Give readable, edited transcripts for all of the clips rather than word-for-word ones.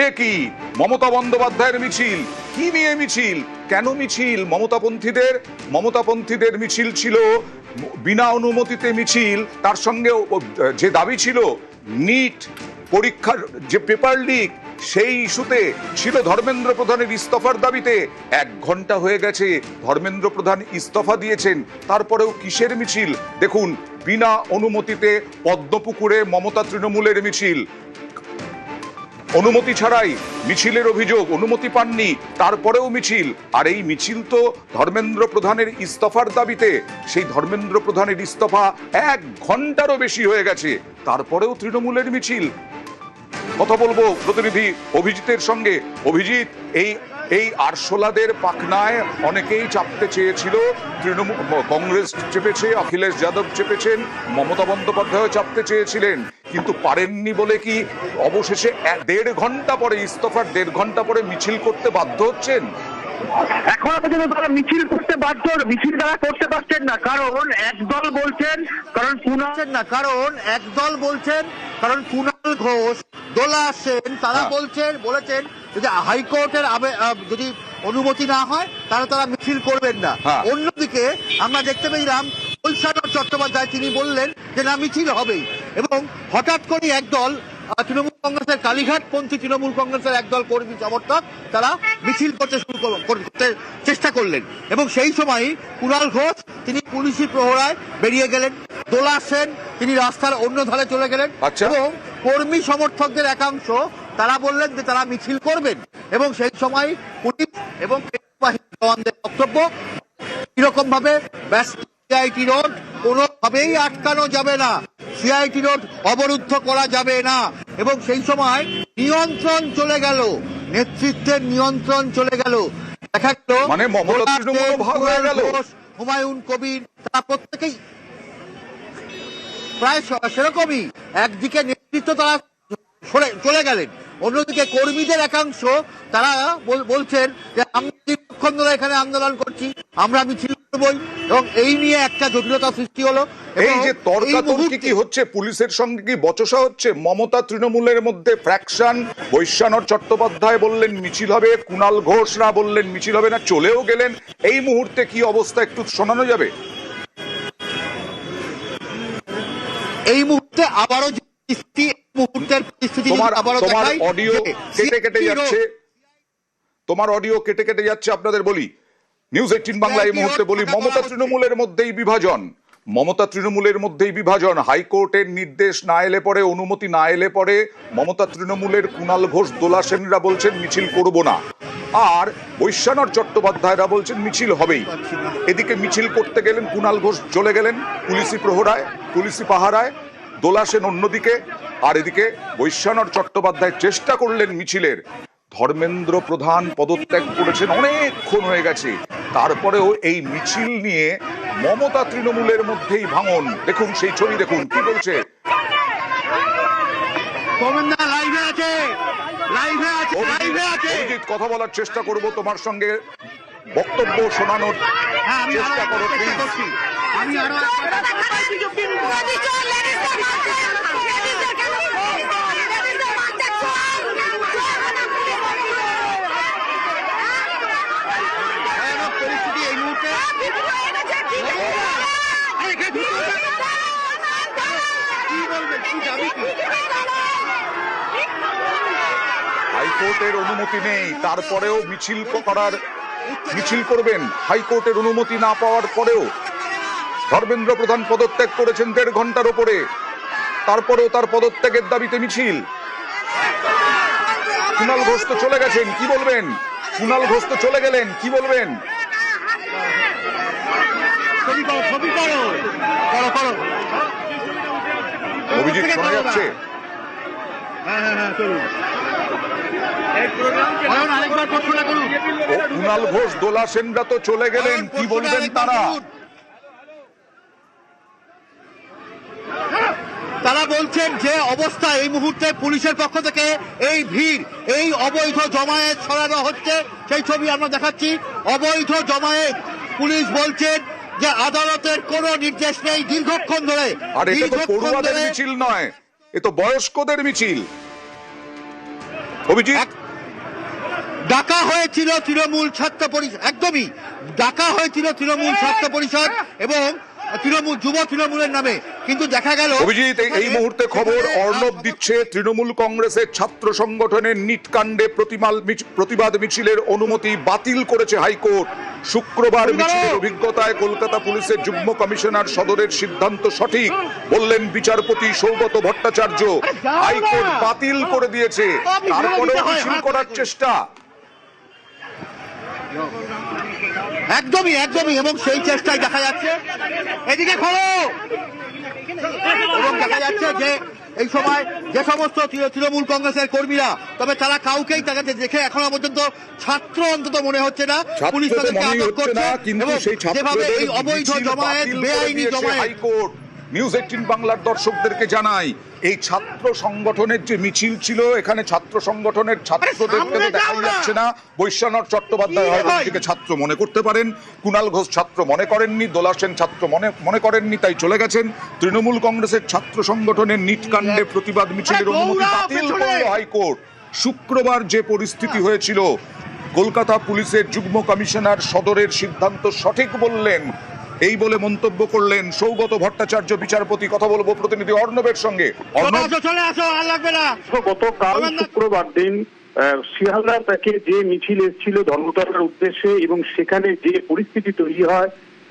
এ কি মমতা বন্দ্যোপাধ্যায়ের মিছিল? কি নিয়ে মিছিল? কেন মিছিল? মমতাপন্থীদের মিছিল ছিল, বিনা অনুমতিতে মিছিল। তার সঙ্গে যে দাবি ছিল নিট পরীক্ষার যে পেপার লিক, সেই ইস্যুতে ছিল ধর্মেন্দ্র প্রধানের ইস্তফার দাবিতে। 1 ঘন্টা হয়ে গেছে, ধর্মেন্দ্র প্রধান ইস্তফা দিয়েছেন, তারপরেও কিসের মিছিল? দেখুন, বিনা অনুমতিতে পদ্মপুকুরে মমতা তৃণমূলের মিছিল, অনুমতি ছাড়াই মিছিলের অভিযোগ, অনুমতি পাননি, তারপরেও মিছিল। আর এই মিছিল তো ধর্মেন্দ্র প্রধানের ইস্তফার দাবিতে। সেই ধর্মেন্দ্র প্রধানের ইস্তফা 1 ঘন্টারও বেশি হয়ে গেছে, তারপরেও তৃণমূলের মিছিল। কথা বলবো প্রতিনিধি অভিজিতের সঙ্গে। অভিজিৎ, এই আরশোলাদের পাখনায় অনেকেই চাপতে চেয়েছিল, তৃণমূল কংগ্রেস চেপেছে, অখিলেশ যাদব চেপেছেন, মমতা বন্দ্যোপাধ্যায় চাপতে চেয়েছিলেন, কিন্তু পারেননি বলে কি অবশেষে 1.5 ঘন্টা পরে, ইস্তফার 1.5 ঘন্টা পরে মিছিল করতে বাধ্য হচ্ছেন? এখনো পর্যন্ত তারা মিছিল করতে বাধ্য, মিছিল তারা করতে পারছেন না, কারণ একদল বলছেন কারণ কুণাল ঘোষ, দোলা সেন তারা বলেছেন যদি হাইকোর্টের যদি অনুমতি না হয় তাহলে তারা মিছিল করবেন না। অন্যদিকে আমরা দেখতে পেলাম গুলশান চট্টোপাধ্যায়, তিনি বললেন যে না, মিছিল হবেই। এবং হঠাৎ করে একদল তৃণমূল কংগ্রেসের কালীঘাটপন্থী তৃণমূল কংগ্রেসের একদল কর্মী সমর্থক তারা মিছিল করতে করতে চেষ্টা করলেন, এবং সেই সময় কুণাল ঘোষ তিনি পুলিশি প্রহরায় বেরিয়ে গেলেন, দোলা সেন তিনি রাস্তার অন্য ধারে চলে গেলেন, এবং কর্মী সমর্থকদের একাংশ তারা বললেন যে তারা মিছিল করবেন। এবং সেই সময় পুলিশ এবং জওয়ানদের বক্তব্য এরকম ভাবে সিআইটি রোড কোনোভাবেই আটকানো যাবে না, সিআইটি রোড অবরুদ্ধ করা যাবে না। এবং সেই সময় নিয়ন্ত্রণ চলে গেল, নেতৃত্বের নিয়ন্ত্রণ চলে গেল। দেখা গেল মানে হুমায়ুন কবির তারা প্রত্যেকেই প্রায় সেরকমই, একদিকে নেতৃত্ব তারা চলে গেলেন, অন্যদিকে কর্মীদের একাংশ তারা বলছেন যে আমরা দীর্ঘক্ষণ ধরে এখানে আন্দোলন করছি, আমরা মিছিল করবই, এবং এই নিয়ে একটা জটিলতা সৃষ্টি হলো। এই যে তর্কাতর্কি কি হচ্ছে, পুলিশের সঙ্গে কি বচসা হচ্ছে? মমতা তৃণমূলের মধ্যে ফ্র্যাকশন, বৈশ্যানর চট্টোপাধ্যায় বললেন মিছিল হবে, কুণাল ঘোষরা বললেন মিছিল হবে না, চলেও গেলেন। এই মুহূর্তে কি অবস্থা একটু শোনানো যাবে? এই মুহূর্তে আবারও তোমার অডিও কেটে কেটে যাচ্ছে, আপনাদের বলি, নিউজ 18 বাংলা এই মুহূর্তে বলি, মমতা তৃণমূলের মধ্যেই বিভাজন। হাইকোর্টের নির্দেশ না এলে পরে, অনুমতি না এলে পরে মমতা তৃণমূলের কুণাল ঘোষ, দোলা সেনরা বলছেন মিছিল করব না, আর বৈশ্যানর চট্টোপাধ্যায়রা বলছেন মিছিল হবেই। এদিকে মিছিল করতে গেলেন, কুণাল ঘোষ চলে গেলেন পুলিশি প্রহরায়, পুলিশি পাহারায়, দোলা সেন অন্যদিকে, আর এদিকে বৈশ্যানর চট্টোপাধ্যায় চেষ্টা করলেন মিছিলের। ধর্মেন্দ্র প্রধান পদত্যাগ করেছেন, অনেকক্ষণ হয়ে গেছে, তারপরেও এই মিছিল নিয়ে মমতা তৃণমূলের মধ্যেই ভাঙন। দেখুন সেই ছবি, দেখুন কি বলছে। অভিজিৎ, কথা বলার চেষ্টা করব তোমার সঙ্গে, বক্তব্য শোনানোর চেষ্টা করো প্লিজ। হাইকোর্টের অনুমতি নেই, তারপরেও মিছিল করবেন। হাইকোর্টের অনুমতি না পাওয়ার পরেও ধর্মেন্দ্র প্রধান পদত্যাগ করেছেন 1.5 ঘন্টার উপরে, তারপরেও তার পদত্যাগের দাবিতে মিছিল। কুণাল ঘোষ তো চলে গেছেন, কি বলবেন? কুণাল ঘোষ তো চলে গেলেন, কি বলবেন? অভিজিৎ শোনা যাচ্ছে? কুণাল ঘোষ, দোলা সেনরা তো চলে গেলেন, কি বলবেন তারা? তারা বলছেন যে অবস্থা এই মুহূর্তে পুলিশের পক্ষ থেকে এই ভিড়, এই অবৈধ জমায়েত সরানো হচ্ছে, সেই ছবি আমরা দেখাচ্ছি। অবৈধ জমায়েত, পুলিশ বলছেন যে আদালতের কোনো নির্দেশ নেই দীর্ঘক্ষণ ধরে। আর এটা তো পড়ুয়াদের মিছিল নয়, এ তো বয়স্কদের মিছিল। অভিজিৎ, ডাকা হয়েছিল তৃণমূল ছাত্র পরিষদ, একদমই ডাকা হয়েছিল তৃণমূল ছাত্র পরিষদ এবং যুব তৃণমূলের নামে, কিন্তু দেখা গেল অভিজিৎ এই মুহূর্তে খবর অর্ণব দিচ্ছে তৃণমূল কংগ্রেসের ছাত্র সংগঠনের নিটকাণ্ডে প্রতিবাদ মিছিলের অনুমতি বাতিল করেছে হাইকোর্ট। শুক্রবার মিছিলের অভিজ্ঞতায় কলকাতা পুলিশের যুগ্ম কমিশনার সদরের সিদ্ধান্ত সঠিক বললেন বিচারপতি সৌগত ভট্টাচার্য। হাইকোর্ট বাতিল করে দিয়েছে, তারপরেও মিছিল করার চেষ্টা। একদমই এবং সেই চেষ্টায় দেখা যাচ্ছে, এদিকে খবর এবং দেখা যাচ্ছে যে এই সময় যে সমস্ত তৃণমূল কংগ্রেসের কর্মীরা, তবে তারা কাউকেই তাকে দেখে এখনো পর্যন্ত ছাত্র অন্তত মনে হচ্ছে না, পুলিশ তাদেরকে আটক করছে এবং যেভাবে এই অবৈধ জমায়েত, বেআইনি জমায়েত। হাইকোর্ট নিউজ 18 বাংলার দর্শকদেরকে জানাই, এই ছাত্র সংগঠনের যে মিছিল ছিল, এখানে ছাত্র সংগঠনের ছাত্রদেরকে দেখা যাচ্ছে না। বৈশ্বনাথ চট্টোপাধ্যায় হয়তো নিজেকে ছাত্র মনে করতে পারেন, কুণাল ঘোষ ছাত্র মনে করেননি, দোলা সেন ছাত্র মনে করেননি, তাই চলে গেছেন। তৃণমূল কংগ্রেসের ছাত্র সংগঠনের নিটকাণ্ডে প্রতিবাদ মিছিলের অনুমতি বাতিল করল হাইকোর্ট। শুক্রবার যে পরিস্থিতি হয়েছিল, কলকাতা পুলিশের যুগ্ম কমিশনার সদরের সিদ্ধান্ত সঠিক বললেন, এই বলে মন্তব্য করলেন সৌগত ভট্টাচার্য বিচারপতি। কথা বলবো প্রতিনিধি অর্ণবের সঙ্গে। গতকাল শুক্রবার দিন শিয়ালদা থেকে যে মিছিল এসেছিল ধর্মতলার উদ্দেশ্যে এবং সেখানে যে পরিস্থিতি তৈরি হয়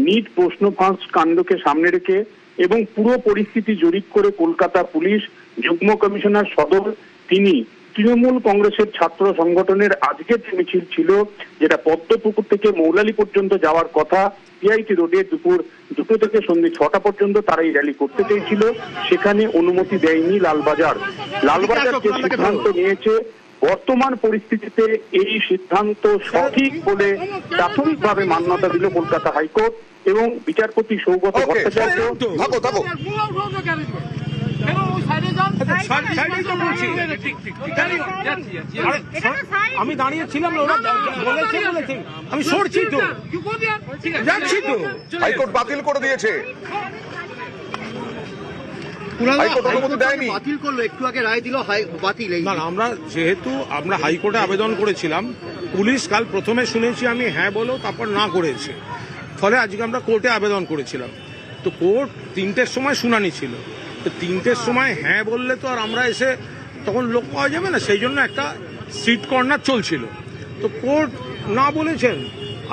নিট প্রশ্ন ফাঁস কাণ্ডকে সামনে রেখে এবং পুরো পরিস্থিতি জরিপ করে কলকাতা পুলিশ যুগ্ম কমিশনার সদর তিনি তৃণমূল কংগ্রেসের ছাত্র সংগঠনের আজকের যে মিছিল ছিল, যেটা পদ্মপুকুর থেকে মৌলালি পর্যন্ত যাওয়ার কথা, পিআইটি রোডে দুপুর 2 থেকে সন্ধ্যে 6টা পর্যন্ত তারা এই র্যালি করতে চেয়েছিল, সেখানে অনুমতি দেয়নি লালবাজার। যে সিদ্ধান্ত নিয়েছে, বর্তমান পরিস্থিতিতে এই সিদ্ধান্ত সঠিক বলে প্রাথমিকভাবে মান্যতা দিল কলকাতা হাইকোর্ট এবং বিচারপতি সৌগত ভট্টাচার্য। আমি দাঁড়িয়েছিলাম, আমি সরছি তো, যাচ্ছি তো। হাইকোর্ট বাতিল করে দিয়েছে, বাতিল করলো, একটু আগে রায় দিল বাতিল। না, আমরা যেহেতু আমরা হাইকোর্টে আবেদন করেছিলাম, পুলিশ কাল প্রথমে শুনেছি আমি হ্যাঁ বলো, তারপর না করেছে, ফলে আজকে আমরা কোর্টে আবেদন করেছিলাম। তো কোর্ট 3টের সময় শুনানি ছিল, তো 3টের সময় হ্যাঁ বললে তো আর আমরা এসে তখন লোক পাওয়া যাবে না, সেই জন্য একটা স্ট্রিট কর্নার চলছিল। তো কোর্ট না বলেছেন,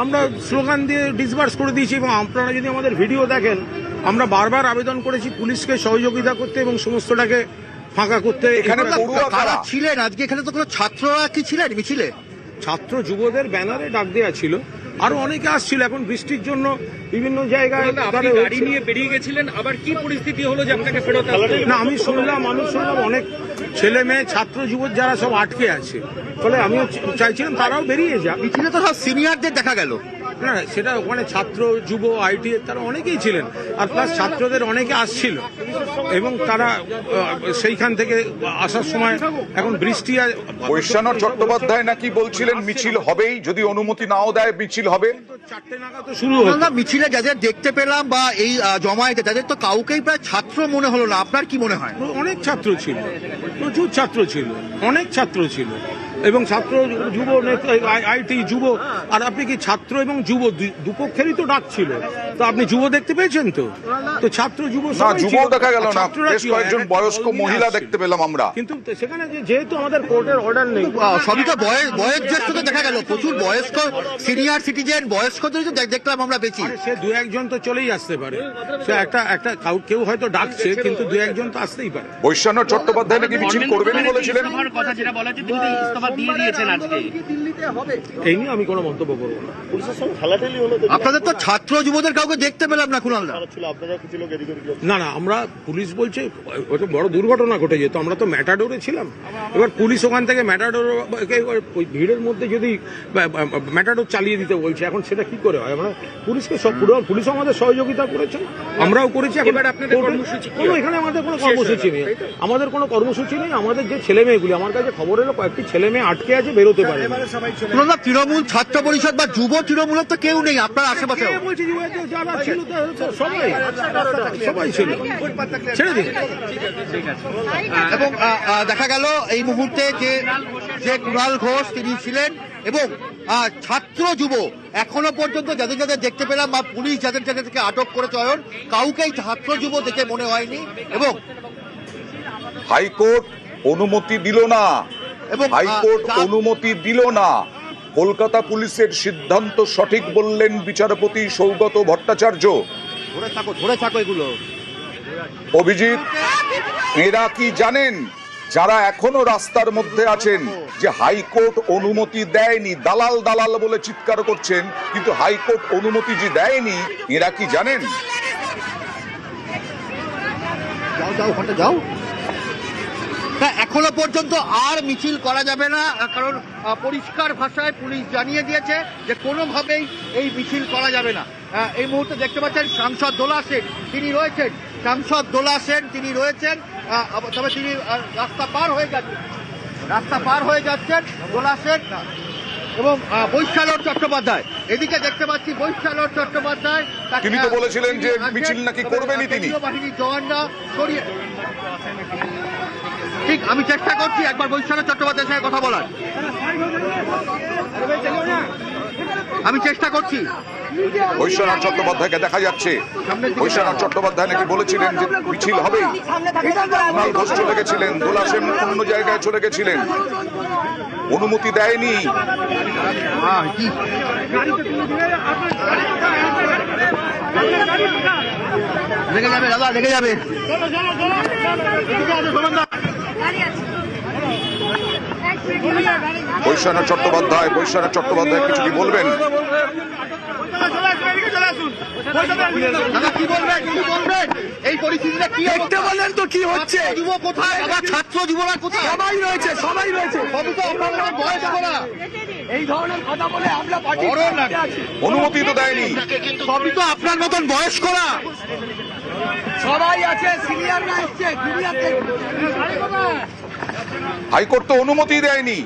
আমরা স্লোগান দিয়ে ডিসবার্স করে দিয়েছি এবং আপনারা যদি আমাদের ভিডিও দেখেন, আমরা বারবার আবেদন করেছি পুলিশকে সহযোগিতা করতে এবং সমস্তটাকে ফাঁকা করতে। এখানে ছিলেন আজকে এখানে তো কোনো ছাত্ররা কি ছিলেন মিছিলে? ছাত্র যুবদের ব্যানারে ডাক দেওয়া ছিল, আরো অনেকে আসছিল। এখন বৃষ্টির জন্য বিভিন্ন জায়গায় গাড়ি নিয়ে বেরিয়ে গেছিলেন, আবার কি পরিস্থিতি হলো যে আপনাকে ফেরত না? আমি শুনলাম অনেক ছেলে মেয়ে ছাত্র যুব যারা সব আটকে আছে, ফলে আমিও চাইছিলাম তারাও বেরিয়ে যাক। মিছিলে তো সব সিনিয়রদের দেখা গেল। না, সেটা ওখানে ছাত্র যুব আইটি তারা অনেকেই ছিলেন, আর প্লাস ছাত্রদের অনেকে আসছিল এবং তারা সেইখান থেকে আসার সময় এখন বৃষ্টি। বৈশ্বনাথ চট্টোপাধ্যায় নাকি বলছিলেন মিছিল হবেই, যদি অনুমতি নাও দেয় মিছিল হবে। 4টে নাগাদ তো শুরু হলো। মিছিলে যাদের দেখতে পেলাম বা এই জমায়েতে, তাদের তো কাউকেই প্রায় ছাত্র মনে হলো না। আপনার কি মনে হয়? অনেক ছাত্র ছিল, প্রচুর ছাত্র ছিল, অনেক ছাত্র ছিল এবং ছাত্র যুব আইটি যুব। আর আপনি কি ছাত্র এবং যুব দুপক্ষেরই তো ডাক ছিল, তো আপনি যুব দেখতে পেয়েছেন? তো ছাত্র যুব দেখা গেল না, বেশ কয়েকজন বয়স্ক মহিলা দেখতে পেলাম আমরা, কিন্তু সেখানে যেহেতু আমাদের কোর্টের অর্ডার নেই, সবই তো বয়োজ্যেষ্ট দেখা গেল, প্রচুর বয়স্ক সিনিয়র সিটিজেন বয়স্কদের দেখলাম আমরা বেশি। সে 2-1 তো চলেই আসতে পারে, সে একটা কেউ হয়তো ডাকছে, কিন্তু 2-1 তো আসতেই পারে। বৈশ্বনাথ চট্টোপাধ্যায় নাকি মিছিল করবেনই বলেছিলেন, এই নিয়ে আমি কোনো মন্তব্য করবো না। আপনাদের তো ছাত্র যুবদের কাউকে দেখতে পেলাম না, কুণাল দা। না, আমরা পুলিশ বলছে ওটা বড় দুর্ঘটনা ঘটে যেত, আমরা তো ম্যাটাডোরে ছিলাম। এবার পুলিশ ওখান থেকে ম্যাটাডোর ওই ভিড়ের মধ্যে যদি ম্যাটাডোর চালিয়ে দিতে বলছে, এখন সেটা কি করে হয়? আমরা পুলিশকে পুলিশ আমাদের সহযোগিতা করেছে, আমরাও করেছি। এখানে আমাদের কোনো কর্মসূচি নেই, আমাদের যে ছেলে মেয়েগুলি, আমার কাছে খবর এলো কয়েকটি ছেলে মেয়ে জ্যামে আটকে আছে, বেরোতে পারে না। না, তৃণমূল ছাত্র পরিষদ বা যুব তৃণমূলের তো কেউ নেই আপনার আশেপাশে। বলছি যারা ছিল সবাই ছিল, ছেড়ে দিন। এবং দেখা গেল এই মুহূর্তে যে কুণাল ঘোষ তিনি ছিলেন এবং ছাত্র যুব এখনো পর্যন্ত যাদের যাদের দেখতে পেলাম বা পুলিশ যাদের যাদেরকে আটক করে চয়ন কাউকেই ছাত্র যুব দেখে মনে হয়নি। এবং হাইকোর্ট অনুমতি দিল না, এবং হাইকোর্ট অনুমতি দিল না। কলকাতা পুলিশের সিদ্ধান্ত সঠিক বললেন বিচারপতি সৌগত ভট্টাচার্য। ধরে থাকো এগুলো। অভিজিৎ, এরা কি জানেন যারা এখনো রাস্তার মধ্যে আছেন যে হাইকোর্ট অনুমতি দেয়নি, দালাল দালাল বলে চিৎকার করছেন, কিন্তু হাইকোর্ট অনুমতি যে দেয়নি এরা কি জানেন? যাও এখনো পর্যন্ত আর মিছিল করা যাবে না, কারণ পরিষ্কার ভাষায় পুলিশ জানিয়ে দিয়েছে যে কোনোভাবেই এই মিছিল করা যাবে না। এই মুহূর্তে দেখতে পাচ্ছেন সাংসদ দোলা সেন তিনি রয়েছেন, তবে তিনি রাস্তা পার হয়ে যাচ্ছেন দোলা সেন এবং বৈশালর চট্টোপাধ্যায়। এদিকে দেখতে পাচ্ছি বৈশালর চট্টোপাধ্যায়, তিনি তো বলেছিলেন যে মিছিল নাকি করবেনই তিনি। বাহিনীর জওয়ানরা সরিয়ে ঠিক আমি চেষ্টা করছি একবার বৈশাখ চট্টোপাধ্যায়ের সঙ্গে কথা বলার, আমি চেষ্টা করছি। বৈশ্বনাথ চট্টোপাধ্যায়কে দেখা যাচ্ছে, বৈশ্বনাথ চট্টোপাধ্যায় নাকি বলেছিলেন যে মিছিল হবেই। কুণাল ঘোষ চলে গেছিলেন, দোলা সেন অন্য জায়গায় চলে গেছিলেন, অনুমতি দেয়নি। লেগে যাবে দাদা, লেগে যাবে। বৈশ্বনাথ চট্টোপাধ্যায় কিছু কি বলবেন? কি বলবেন এই পরিস্থিতিটা? কি দেখতে বললেন তো কি হচ্ছে? যুব কোথায়? ছাত্র যুবরা কোথায়? সবাই রয়েছে। সবই তো আপনার বয়স করা এই ধরনের কথা বলে আমরা অনুমতি তো দেয়নি, সবই তো আপনার মতন বয়স করা সবাই আছে, সিনিয়ররা আসছে। হাইকোর্ট তো অনুমতি দেয়নি।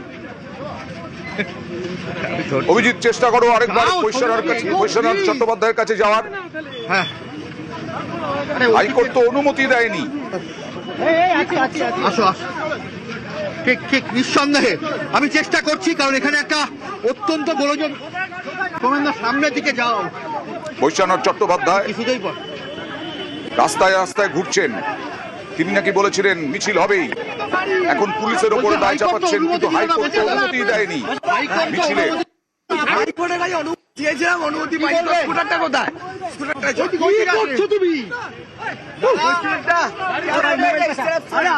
অভিজিৎ, চেষ্টা করো আরেকবার বৈশ্বনাথ চট্টোপাধ্যায়ের কাছে যাওয়ার। হ্যাঁ, হাইকোর্ট তো অনুমতি দেয়নি। আসো ঠিক নিঃসন্দেহে আমি চেষ্টা করছি, কারণ এখানে একটা অত্যন্ত গোলযোগ। সামনের দিকে যাও। বৈশ্বনাথ চট্টোপাধ্যায় কিছুতেই পর রাস্তায় রাস্তায় ঘুরছেন, তিনি নাকি বলেছিলেন মিছিল হবেই। এখন পুলিশের ওপর দায় চাপাচ্ছেন, কিন্তু হাইকোর্ট তো অনুমতি দেয়নি মিছিলে। অনুমতি কোথায়? তুমি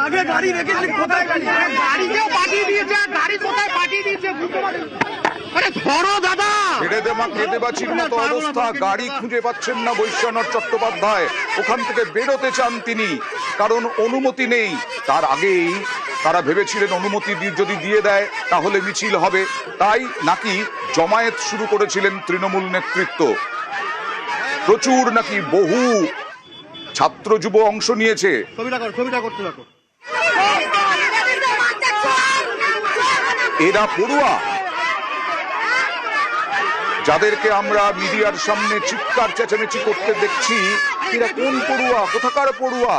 আগে গাড়ি রেখেছি, কোথায় গাড়িকেও পাঠিয়ে দিয়েছে, গাড়ি কোথায় পাঠিয়ে দিয়েছে বুঝতে পারি। আরে ধরো দাদা, কেঁদে বাঁচির মতো অবস্থা, গাড়ি খুঁজে পাচ্ছেন না বৈশ্বনাথ চট্টোপাধ্যায়। ওখান থেকে বেরোতে চান তিনি, কারণ অনুমতি নেই। তার আগেই তারা ভেবেছিলেন অনুমতি যদি দিয়ে দেয় তাহলে মিছিল হবে, তাই নাকি জমায়েত শুরু করেছিলেন তৃণমূল নেতৃত্ব। প্রচুর নাকি বহু ছাত্র যুব অংশ নিয়েছে। ছবিটা করতে থাকো। এরা পড়ুয়া, যাদেরকে আমরা মিডিয়ার সামনে চিৎকার চেঁচামেচি করতে দেখছি, এরা কোন পড়ুয়া, কোথাকার পড়ুয়া?